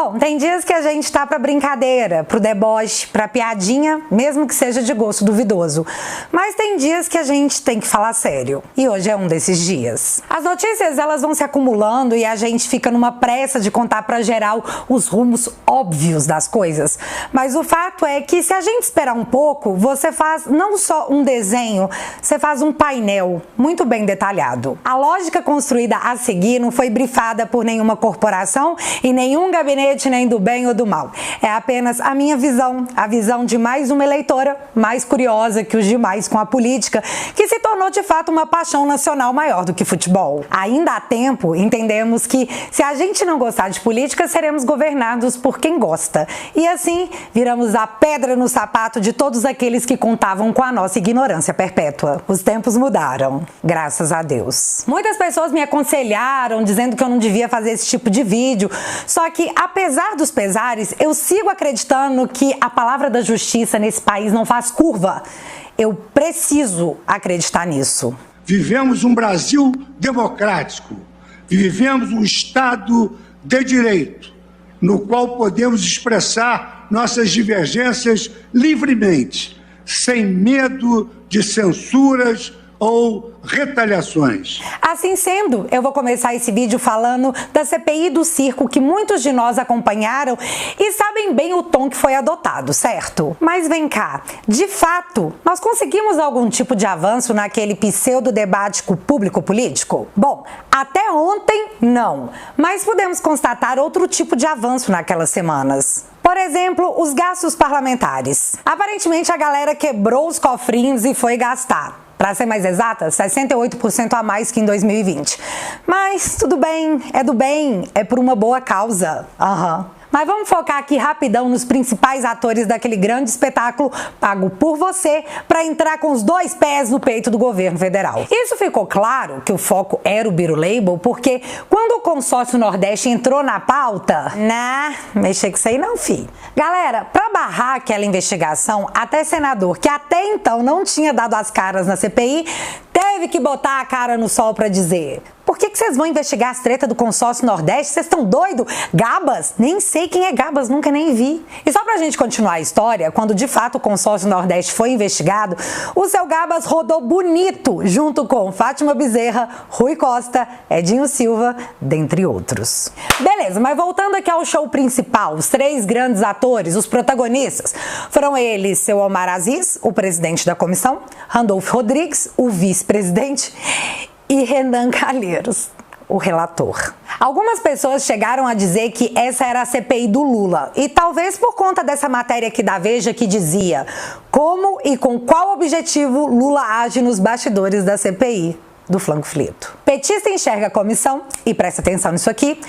Bom, tem dias que a gente tá pra brincadeira, pro deboche, pra piadinha, mesmo que seja de gosto duvidoso. Mas tem dias que a gente tem que falar sério. E hoje é um desses dias. As notícias, elas vão se acumulando e a gente fica numa pressa de contar pra geral os rumos óbvios das coisas. Mas o fato é que se a gente esperar um pouco, você faz não só um desenho, você faz um painel muito bem detalhado. A lógica construída a seguir não foi brifada por nenhuma corporação e nenhum gabinete nem do bem ou do mal. É apenas a minha visão, a visão de mais uma eleitora mais curiosa que os demais com a política, que se tornou de fato uma paixão nacional maior do que futebol. Ainda há tempo, entendemos que se a gente não gostar de política, seremos governados por quem gosta. E assim, viramos a pedra no sapato de todos aqueles que contavam com a nossa ignorância perpétua. Os tempos mudaram, graças a Deus. Muitas pessoas me aconselharam, dizendo que eu não devia fazer esse tipo de vídeo, só que apesar dos pesares, eu sigo acreditando que a palavra da justiça nesse país não faz curva. Eu preciso acreditar nisso. Vivemos um Brasil democrático. Vivemos um Estado de direito, no qual podemos expressar nossas divergências livremente, sem medo de censuras ou retaliações. Assim sendo, eu vou começar esse vídeo falando da CPI do circo que muitos de nós acompanharam e sabem bem o tom que foi adotado, certo? Mas vem cá, de fato, nós conseguimos algum tipo de avanço naquele pseudo-debate público-político? Bom, até ontem, não. Mas podemos constatar outro tipo de avanço naquelas semanas. Por exemplo, os gastos parlamentares. Aparentemente, a galera quebrou os cofrinhos e foi gastar. Para ser mais exata, 68% a mais que em 2020. Mas tudo bem, é do bem, é por uma boa causa. Mas vamos focar aqui rapidão nos principais atores daquele grande espetáculo pago por você para entrar com os dois pés no peito do governo federal. Isso ficou claro que o foco era o Birulabel, porque quando o consórcio Nordeste entrou na pauta, mexer com isso aí não, fi. Galera, para barrar aquela investigação, até senador que até então não tinha dado as caras na CPI, teve que botar a cara no sol para dizer: por que vocês vão investigar as tretas do consórcio Nordeste? Vocês estão doidos? Gabas? Nem sei quem é Gabas, nunca nem vi. E só pra gente continuar a história, quando de fato o consórcio Nordeste foi investigado, o seu Gabas rodou bonito, junto com Fátima Bezerra, Rui Costa, Edinho Silva, dentre outros. Beleza, mas voltando aqui ao show principal, os três grandes atores, os protagonistas, foram eles, seu Omar Aziz, o presidente da comissão, Randolfo Rodrigues, o vice-presidente, e Renan Calheiros, o relator. Algumas pessoas chegaram a dizer que essa era a CPI do Lula, e talvez por conta dessa matéria aqui da Veja que dizia como e com qual objetivo Lula age nos bastidores da CPI do flanco frito. Petista enxerga a comissão, e presta atenção nisso aqui,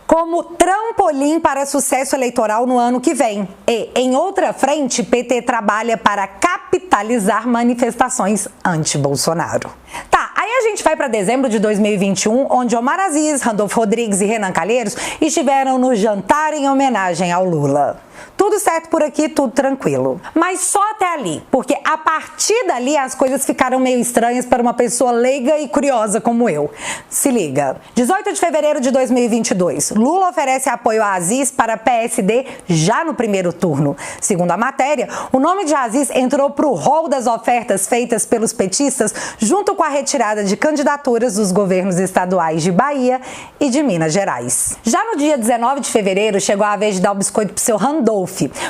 como trampolim para sucesso eleitoral no ano que vem. E, em outra frente, PT trabalha para capitalizar manifestações anti-Bolsonaro. Tá, aí a gente vai para dezembro de 2021, onde Omar Aziz, Randolfo Rodrigues e Renan Calheiros estiveram no jantar em homenagem ao Lula. Tudo certo por aqui, tudo tranquilo. Mas só até ali, porque a partir dali as coisas ficaram meio estranhas para uma pessoa leiga e curiosa como eu. Se liga. 18 de fevereiro de 2022, Lula oferece apoio a Aziz para PSD já no primeiro turno. Segundo a matéria, o nome de Aziz entrou para o rol das ofertas feitas pelos petistas junto com a retirada de candidaturas dos governos estaduais de Bahia e de Minas Gerais. Já no dia 19 de fevereiro, chegou a vez de dar o biscoito pro seu Randolfo,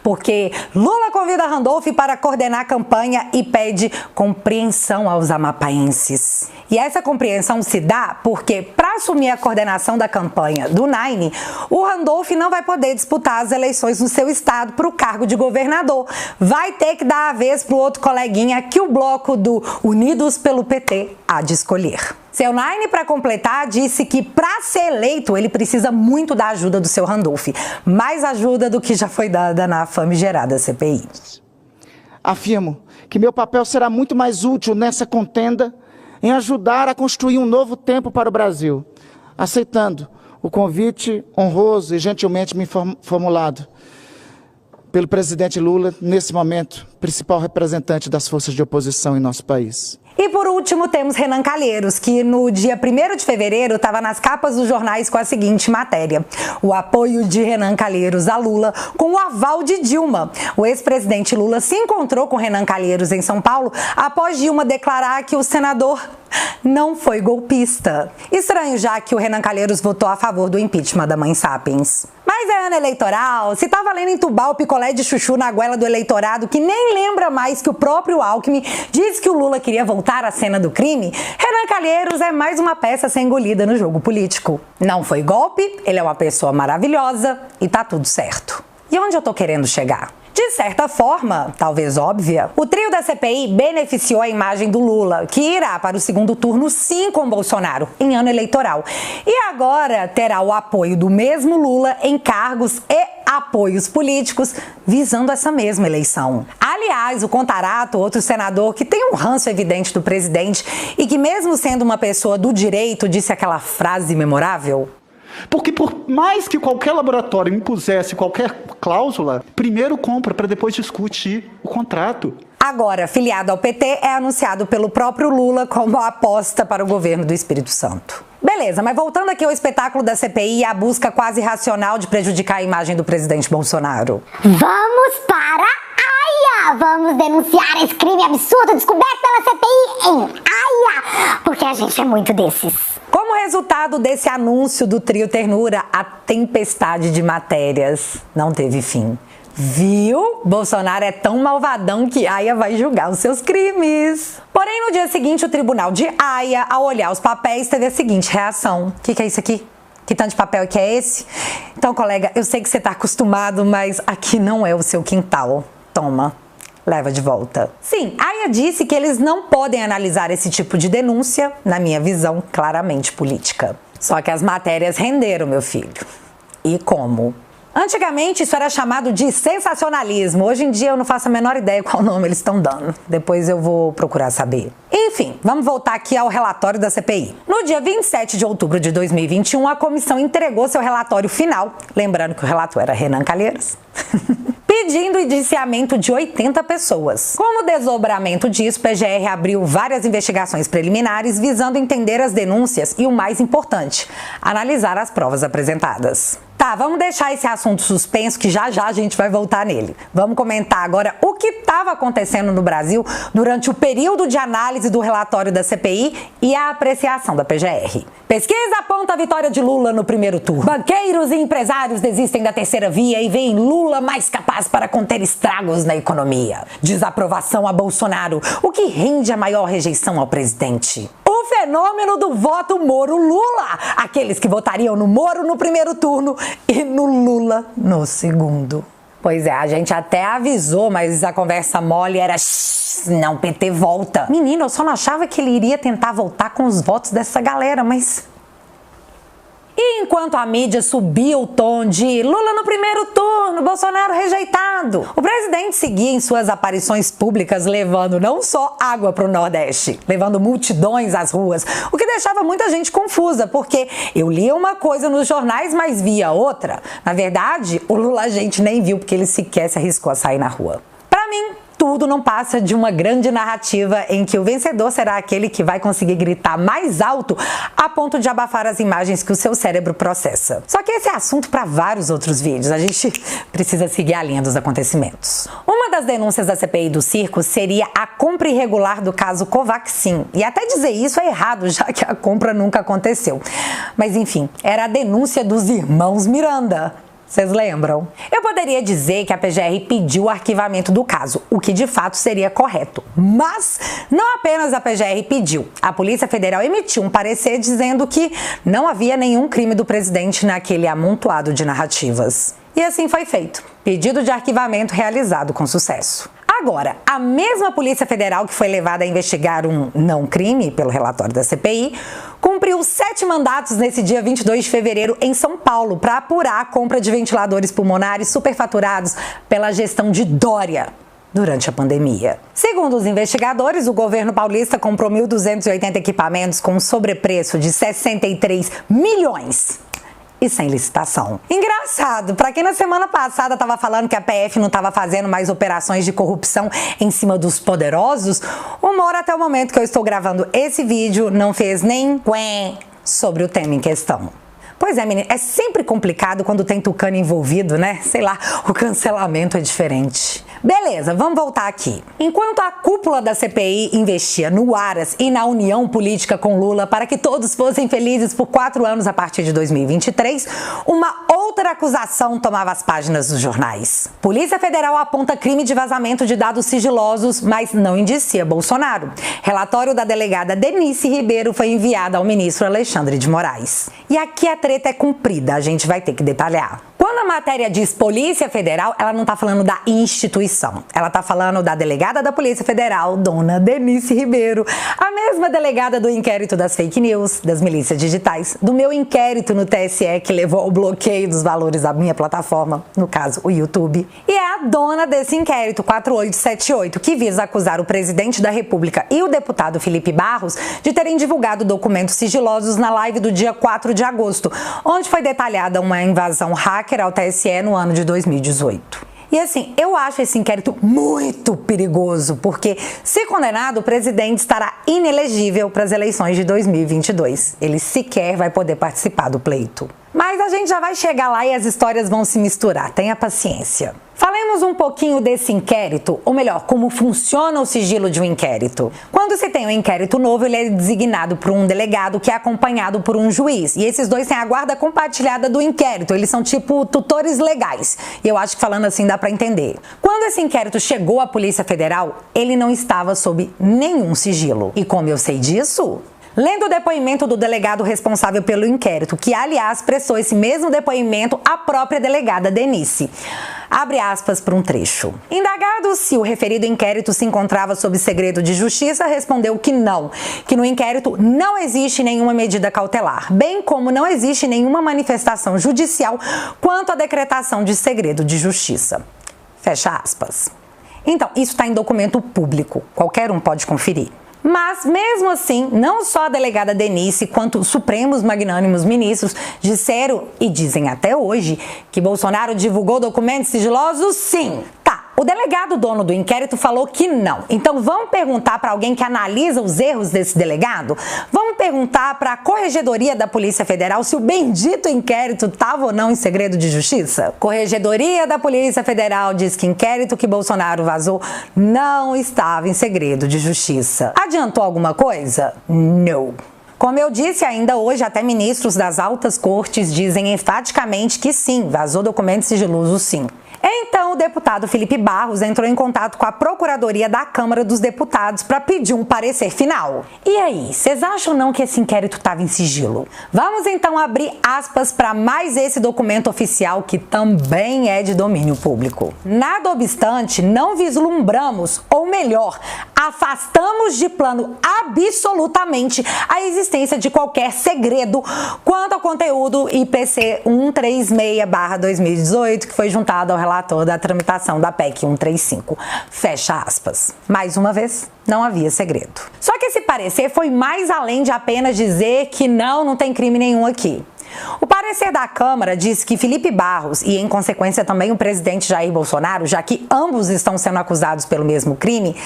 porque Lula convida Randolfo para coordenar a campanha e pede compreensão aos amapaenses. E essa compreensão se dá porque, para assumir a coordenação da campanha do Nine, o Randolfo não vai poder disputar as eleições no seu estado para o cargo de governador. Vai ter que dar a vez para o outro coleguinha que o bloco do Unidos pelo PT há de escolher. Seu Nine, para completar, disse que para ser eleito ele precisa muito da ajuda do seu Randolfo, mais ajuda do que já foi dada na famigerada CPI. Afirmo que meu papel será muito mais útil nessa contenda em ajudar a construir um novo tempo para o Brasil, aceitando o convite honroso e gentilmente me formulado pelo presidente Lula, nesse momento, principal representante das forças de oposição em nosso país. E E por último temos Renan Calheiros, que no dia 1º de fevereiro estava nas capas dos jornais com a seguinte matéria: o apoio de Renan Calheiros a Lula com o aval de Dilma. O ex-presidente Lula se encontrou com Renan Calheiros em São Paulo após Dilma declarar que o senador não foi golpista. Estranho, já que o Renan Calheiros votou a favor do impeachment da mãe Sapiens. Mas é ano eleitoral, se tá valendo entubar o picolé de chuchu na goela do eleitorado que nem lembra mais que o próprio Alckmin disse que o Lula queria voltar à cena do crime, Renan Calheiros é mais uma peça a ser engolida no jogo político. Não foi golpe, ele é uma pessoa maravilhosa e tá tudo certo. E onde eu tô querendo chegar? De certa forma, talvez óbvia, o trio da CPI beneficiou a imagem do Lula, que irá para o segundo turno sim com Bolsonaro, em ano eleitoral. E agora terá o apoio do mesmo Lula em cargos e apoios políticos visando essa mesma eleição. Aliás, o Contarato, outro senador que tem um ranço evidente do presidente e que mesmo sendo uma pessoa do direito, disse aquela frase memorável: porque por mais que qualquer laboratório impusesse qualquer cláusula, primeiro compra para depois discutir o contrato. Agora, filiado ao PT, é anunciado pelo próprio Lula como a aposta para o governo do Espírito Santo. Beleza, mas voltando aqui ao espetáculo da CPI e a busca quase racional de prejudicar a imagem do presidente Bolsonaro. Vamos para Haia! Vamos denunciar esse crime absurdo descoberto pela CPI em Haia! Porque a gente é muito desses. Como resultado desse anúncio do trio Ternura, a tempestade de matérias não teve fim. Viu? Bolsonaro é tão malvadão que Haia vai julgar os seus crimes. Porém, no dia seguinte, o tribunal de Haia, ao olhar os papéis, teve a seguinte reação: o que é isso aqui? Que tanto de papel que é esse? Então, colega, eu sei que você está acostumado, mas aqui não é o seu quintal. Toma. Leva de volta. Sim, Haia disse que eles não podem analisar esse tipo de denúncia, na minha visão, claramente política. Só que as matérias renderam, meu filho. E como? Antigamente isso era chamado de sensacionalismo. Hoje em dia eu não faço a menor ideia qual nome eles estão dando. Depois eu vou procurar saber. Enfim, vamos voltar aqui ao relatório da CPI. No dia 27 de outubro de 2021, a comissão entregou seu relatório final. Lembrando que o relator era Renan Calheiros. Pedindo o indiciamento de 80 pessoas. Como desdobramento disso, o PGR abriu várias investigações preliminares visando entender as denúncias e, o mais importante, analisar as provas apresentadas. Tá, vamos deixar esse assunto suspenso que já já a gente vai voltar nele. Vamos comentar agora o que estava acontecendo no Brasil durante o período de análise do relatório da CPI e a apreciação da PGR. Pesquisa aponta a vitória de Lula no primeiro turno. Banqueiros e empresários desistem da terceira via e veem Lula mais capaz para conter estragos na economia. Desaprovação a Bolsonaro, o que rende a maior rejeição ao presidente. O fenômeno do voto Moro-Lula. Aqueles que votariam no Moro no primeiro turno e no Lula no segundo. Pois é, a gente até avisou, mas a conversa mole era: não, PT volta. Menino, eu só não achava que ele iria tentar voltar com os votos dessa galera, mas... E enquanto a mídia subia o tom de Lula no primeiro turno, Bolsonaro rejeitado, o presidente seguia em suas aparições públicas levando não só água para o Nordeste, levando multidões às ruas, o que deixava muita gente confusa, porque eu lia uma coisa nos jornais, mas via outra. Na verdade, o Lula a gente nem viu porque ele sequer se arriscou a sair na rua. Para mim, tudo não passa de uma grande narrativa em que o vencedor será aquele que vai conseguir gritar mais alto a ponto de abafar as imagens que o seu cérebro processa. Só que esse é assunto para vários outros vídeos, a gente precisa seguir a linha dos acontecimentos. Uma das denúncias da CPI do circo seria a compra irregular do caso Covaxin. E até dizer isso é errado, já que a compra nunca aconteceu. Mas enfim, era a denúncia dos irmãos Miranda. Vocês lembram? Eu poderia dizer que a PGR pediu o arquivamento do caso, o que de fato seria correto. Mas não apenas a PGR pediu. A Polícia Federal emitiu um parecer dizendo que não havia nenhum crime do presidente naquele amontoado de narrativas. E assim foi feito. Pedido de arquivamento realizado com sucesso. Agora, a mesma Polícia Federal que foi levada a investigar um não crime, pelo relatório da CPI, cumpriu 7 mandatos nesse dia 22 de fevereiro em São Paulo para apurar a compra de ventiladores pulmonares superfaturados pela gestão de Dória durante a pandemia. Segundo os investigadores, o governo paulista comprou 1.280 equipamentos com um sobrepreço de 63 milhões. e sem licitação. Engraçado, pra quem na semana passada tava falando que a PF não tava fazendo mais operações de corrupção em cima dos poderosos, o Moro, até o momento que eu estou gravando esse vídeo, não fez nem quen sobre o tema em questão. Pois é, menina, é sempre complicado quando tem tucano envolvido, né? Sei lá, o cancelamento é diferente. Beleza, vamos voltar aqui. Enquanto a cúpula da CPI investia no Aras e na união política com Lula para que todos fossem felizes por 4 anos a partir de 2023, uma outra acusação tomava as páginas dos jornais. Polícia Federal aponta crime de vazamento de dados sigilosos, mas não indicia Bolsonaro. Relatório da delegada Denise Ribeiro foi enviado ao ministro Alexandre de Moraes. E aqui a treta é cumprida, a gente vai ter que detalhar. Quando a matéria diz Polícia Federal, ela não tá falando da instituição. Ela tá falando da delegada da Polícia Federal, dona Denise Ribeiro, a mesma delegada do inquérito das fake news, das milícias digitais, do meu inquérito no TSE que levou ao bloqueio dos valores da minha plataforma, no caso, o YouTube. E é a dona desse inquérito 4878, que visa acusar o presidente da República e o deputado Felipe Barros de terem divulgado documentos sigilosos na live do dia 4 de agosto, onde foi detalhada uma invasão hacker ao TSE no ano de 2018. E assim, eu acho esse inquérito muito perigoso, porque, se condenado, o presidente estará inelegível para as eleições de 2022. Ele sequer vai poder participar do pleito. Mas a gente já vai chegar lá e as histórias vão se misturar, tenha paciência. Falemos um pouquinho desse inquérito, ou melhor, como funciona o sigilo de um inquérito. Quando se tem um inquérito novo, ele é designado por um delegado que é acompanhado por um juiz. E esses dois têm a guarda compartilhada do inquérito, eles são tipo tutores legais. E eu acho que falando assim dá pra entender. Quando esse inquérito chegou à Polícia Federal, ele não estava sob nenhum sigilo. E como eu sei disso? Lendo o depoimento do delegado responsável pelo inquérito, que aliás prestou esse mesmo depoimento à própria delegada Denise. Abre aspas para um trecho. Indagado se o referido inquérito se encontrava sob segredo de justiça, respondeu que não, que no inquérito não existe nenhuma medida cautelar, bem como não existe nenhuma manifestação judicial quanto à decretação de segredo de justiça. Fecha aspas. Então, isso está em documento público, qualquer um pode conferir. Mas, mesmo assim, não só a delegada Denise, quanto os supremos magnânimos ministros disseram, e dizem até hoje, que Bolsonaro divulgou documentos sigilosos, sim. Tá, o delegado dono do inquérito falou que não. Então, vamos perguntar para alguém que analisa os erros desse delegado? Vamos perguntar para a Corregedoria da Polícia Federal se o bendito inquérito estava ou não em segredo de justiça? Corregedoria da Polícia Federal diz que inquérito que Bolsonaro vazou não estava em segredo de justiça. Adiantou alguma coisa? Não. Como eu disse ainda hoje, até ministros das altas cortes dizem enfaticamente que sim, vazou documentos sigilosos sim. Então, o deputado Felipe Barros entrou em contato com a Procuradoria da Câmara dos Deputados para pedir um parecer final. E aí, vocês acham não que esse inquérito estava em sigilo? Vamos então abrir aspas para mais esse documento oficial que também é de domínio público. Nada obstante, não vislumbramos, ou melhor, afastamos de plano absolutamente a existência de qualquer segredo quanto ao conteúdo IPC 136/2018, que foi juntado ao relator da tramitação da PEC 135. Fecha aspas. Mais uma vez, não havia segredo. Só que esse parecer foi mais além de apenas dizer que não tem crime nenhum aqui. O parecer da Câmara diz que Felipe Barros e, em consequência, também o presidente Jair Bolsonaro, já que ambos estão sendo acusados pelo mesmo crime,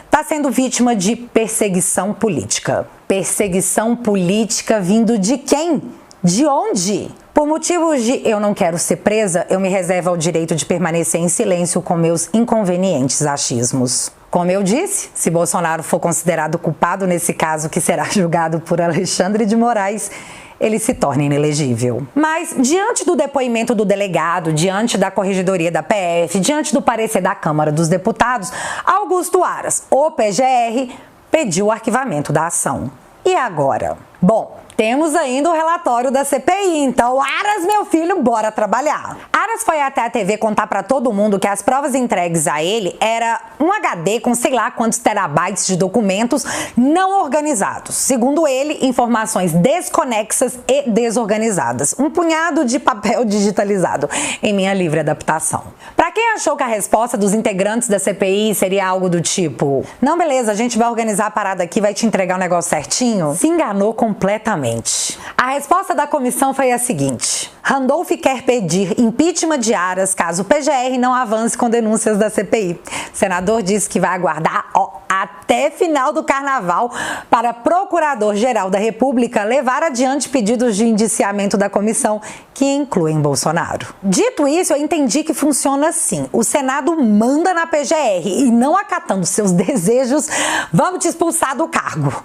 está sendo vítima de perseguição política. Perseguição política vindo de quem? De onde? Por motivos de eu não quero ser presa, eu me reservo ao direito de permanecer em silêncio com meus inconvenientes achismos. Como eu disse, se Bolsonaro for considerado culpado nesse caso que será julgado por Alexandre de Moraes, ele se torna inelegível. Mas, diante do depoimento do delegado, diante da Corregedoria da PF, diante do parecer da Câmara dos Deputados, Augusto Aras, o PGR, pediu o arquivamento da ação. E agora? Bom, temos ainda o relatório da CPI, então Aras, meu filho, bora trabalhar. Aras foi até a TV contar pra todo mundo que as provas entregues a ele era um HD com sei lá quantos terabytes de documentos não organizados. Segundo ele, informações desconexas e desorganizadas. Um punhado de papel digitalizado, em minha livre adaptação. Pra quem achou que a resposta dos integrantes da CPI seria algo do tipo: não, beleza, a gente vai organizar a parada aqui, vai te entregar o negócio certinho, se enganou completamente. A resposta da comissão foi a seguinte: Randolph quer pedir impeachment de Aras caso o PGR não avance com denúncias da CPI. O senador disse que vai aguardar até final do carnaval para Procurador-Geral da República levar adiante pedidos de indiciamento da comissão que incluem Bolsonaro. Dito isso, eu entendi que funciona assim. O Senado manda na PGR e, não acatando seus desejos, vamos te expulsar do cargo.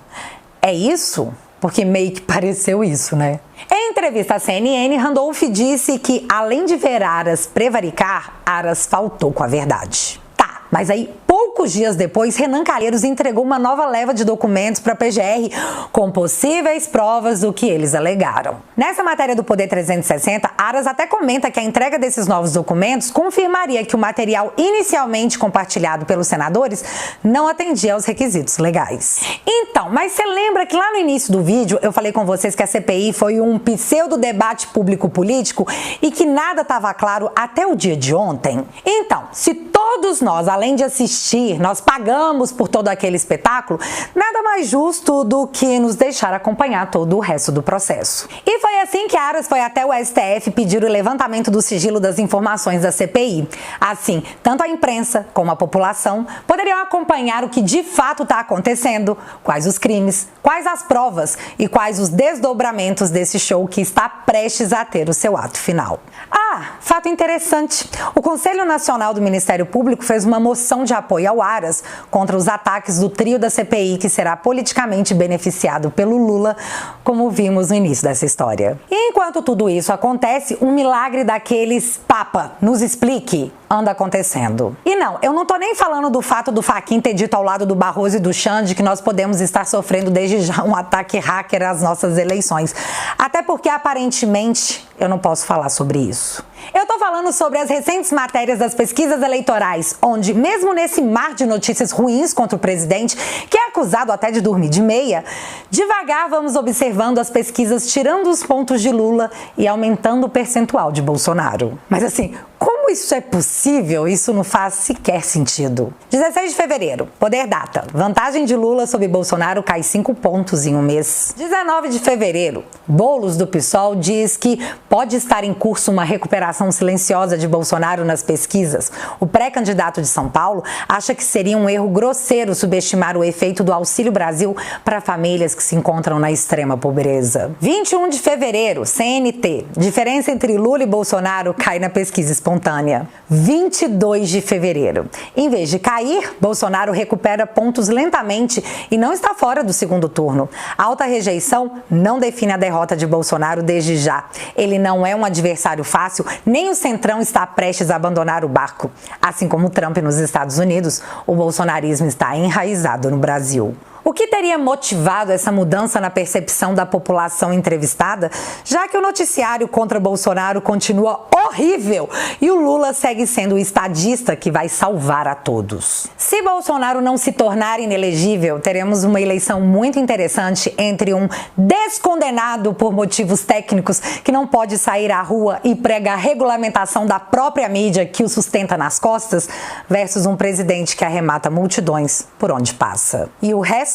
É isso? Porque meio que pareceu isso, né? Em entrevista à CNN, Randolph disse que, além de ver Aras prevaricar, Aras faltou com a verdade. Tá, mas aí, poucos dias depois, Renan Calheiros entregou uma nova leva de documentos para a PGR com possíveis provas do que eles alegaram. Nessa matéria do Poder 360, Aras até comenta que a entrega desses novos documentos confirmaria que o material inicialmente compartilhado pelos senadores não atendia aos requisitos legais. Então, mas você lembra que lá no início do vídeo eu falei com vocês que a CPI foi um pseudo-debate público-político e que nada estava claro até o dia de ontem? Então, se todos nós, além de assistir, nós pagamos por todo aquele espetáculo, nada mais justo do que nos deixar acompanhar todo o resto do processo. E foi assim que Aras foi até o STF pedir o levantamento do sigilo das informações da CPI. Assim, tanto a imprensa como a população poderiam acompanhar o que de fato está acontecendo, quais os crimes, quais as provas e quais os desdobramentos desse show que está prestes a ter o seu ato final. Ah, fato interessante. O Conselho Nacional do Ministério Público fez uma moção de apoio ao Aras contra os ataques do trio da CPI que será politicamente beneficiado pelo Lula, como vimos no início dessa história. E enquanto tudo isso acontece, um milagre daqueles Papa, nos explique, anda acontecendo. E não, eu não tô nem falando do fato do Fachin ter dito ao lado do Barroso e do Xande que nós podemos estar sofrendo desde já um ataque hacker às nossas eleições. Até porque, aparentemente, eu não posso falar sobre isso. Eu tô falando sobre as recentes matérias das pesquisas eleitorais, onde, mesmo nesse mar de notícias ruins contra o presidente, que é acusado até de dormir de meia, devagar vamos observando as pesquisas tirando os pontos de Lula e aumentando o percentual de Bolsonaro. Mas assim, como isso é possível? Isso não faz sequer sentido. 16 de fevereiro, Poder Data. Vantagem de Lula sobre Bolsonaro cai 5 pontos em um mês. 19 de fevereiro, Boulos do PSOL diz que pode estar em curso uma recuperação silenciosa de Bolsonaro nas pesquisas. O pré-candidato de São Paulo acha que seria um erro grosseiro subestimar o efeito do Auxílio Brasil para famílias que se encontram na extrema pobreza. 21 de fevereiro, CNT. Diferença entre Lula e Bolsonaro cai na pesquisa espontânea. 22 de fevereiro. Em vez de cair, Bolsonaro recupera pontos lentamente e não está fora do segundo turno. A alta rejeição não define a derrota de Bolsonaro desde já. Ele não é um adversário fácil, nem o Centrão está prestes a abandonar o barco. Assim como Trump nos Estados Unidos, o bolsonarismo está enraizado no Brasil. O que teria motivado essa mudança na percepção da população entrevistada, já que o noticiário contra Bolsonaro continua horrível e o Lula segue sendo o estadista que vai salvar a todos? Se Bolsonaro não se tornar inelegível, teremos uma eleição muito interessante entre um descondenado por motivos técnicos que não pode sair à rua e prega a regulamentação da própria mídia que o sustenta nas costas, versus um presidente que arremata multidões por onde passa. E o resto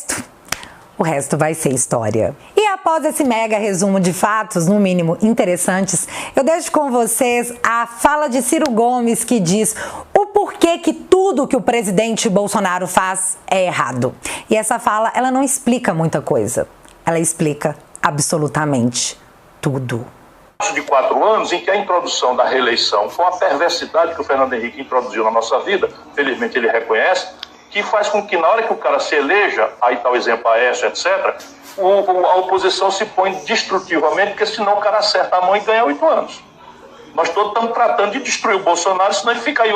vai ser história. E após esse mega resumo de fatos, no mínimo interessantes, eu deixo com vocês a fala de Ciro Gomes, que diz o porquê que tudo que o presidente Bolsonaro faz é errado. E essa fala, ela não explica muita coisa. Ela explica absolutamente tudo. De 4 anos em que a introdução da reeleição foi uma perversidade que o Fernando Henrique introduziu na nossa vida, felizmente ele reconhece, que faz com que na hora que o cara se eleja, aí está o exemplo Aécio, etc., a oposição se põe destrutivamente, porque senão o cara acerta a mão e ganha 8 anos. Nós todos estamos tratando de destruir o Bolsonaro, senão ele fica aí